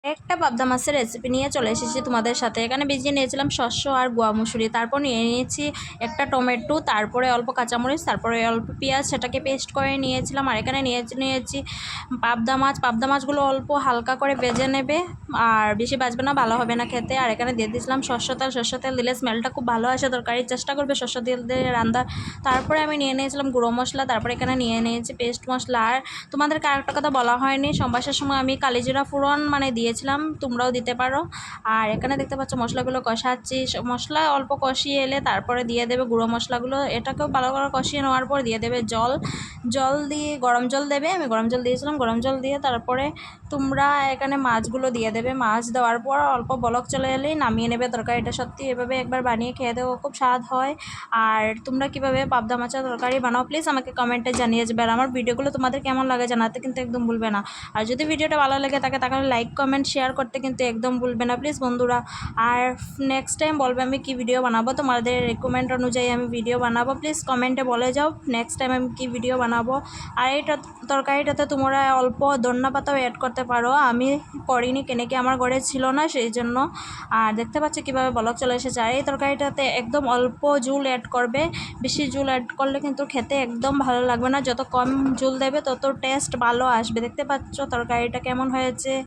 একটা পাবদা মাছের রেসিপি নিয়ে চলে এসেছি তোমাদের সাথে। এখানে ভিজিয়ে নিয়েছিলাম শস্য আর গোয়া মুসুরি, তারপর নিয়ে নিয়েছি একটা টমেটো, তারপরে অল্প কাঁচামরিচ, তারপরে অল্প পেঁয়াজ, সেটাকে পেস্ট করে নিয়েছিলাম। আর এখানে নিয়েছি পাবদা মাছগুলো অল্প হালকা করে ভেজে নেবে, আর বেশি ভাজবে না, ভালো হবে না খেতে। আর এখানে দিয়ে দিয়েছিলাম সর্ষে তেল দিলে স্মেলটা খুব ভালো আসে তরকারির, চেষ্টা করবে সর্ষে তেল দিয়ে রান্নার। তারপরে আমি নিয়ে নিয়েছিলাম গুঁড়ো মশলা, তারপরে এখানে নিয়ে নিয়েছি পেস্ট মশলা। আর তোমাদেরকে আরেকটা কথা বলা হয়নি, সম্বাসের সময় আমি কালিজিরা ফোড়ন দিয়েছিলাম, তোমরাও দিতে পারো। আর এখানে দেখতে পাচ্ছ মশলাগুলো কষাচ্ছি, মশলা অল্প কষিয়ে এলে তারপরে দিয়ে দেবে গুঁড়ো মশলাগুলো, এটাকেও ভালো করে কষিয়ে নেওয়ার পর দিয়ে দেবে জল দিয়ে গরম জল দেবে। আমি গরম জল দিয়েছিলাম, গরম জল দিয়ে তারপরে তোমরা এখানে মাছগুলো দিয়ে দেবে। মাছ দেওয়ার পর অল্প বলক চলে এলেই নামিয়ে নেবে তরকারিটা। সত্যি এভাবে একবার বানিয়ে খেয়ে দেবো, খুব স্বাদ হয়। আর তোমরা কীভাবে পাবদা মাছের তরকারি বানাও প্লিজ আমাকে কমেন্টে জানিয়ে যাবে। আর আমার ভিডিওগুলো তোমাদের কেমন লাগে জানাতে কিন্তু একদম ভুলবে না। আর যদি ভিডিওটা ভালো লাগে থাকে তাহলে লাইক কমেন্ট শেয়ার করতে কিন্তু একদম ভুলবে না প্লিজ বন্ধুরা। আর নেক্সট টাইম বলবে আমি কি ভিডিও বানাবো, তোমাদের রেকমেন্ড অনুযায়ী আমি ভিডিও বানাবো, প্লিজ কমেন্টে বলে যাও নেক্সট টাইম আমি কি ভিডিও বানাবো। আর এই তরকারিটাতে তোমরা অল্প ধনিয়া পাতাও অ্যাড করতে পারো, আমি করিনি কেনে কি আমার ঘরে ছিল না সেই জন্য। আর দেখতে পাচ্ছ কীভাবে বলক চলে এসেছে। আর এই তরকারিটাতে একদম অল্প ঝোল অ্যাড করবে, বেশি ঝোল অ্যাড করলে কিন্তু খেতে একদম ভালো লাগবে না, যত কম ঝোল দেবে তত টেস্ট ভালো আসবে। দেখতে পাচ্ছ তরকারিটা কেমন হয়েছে।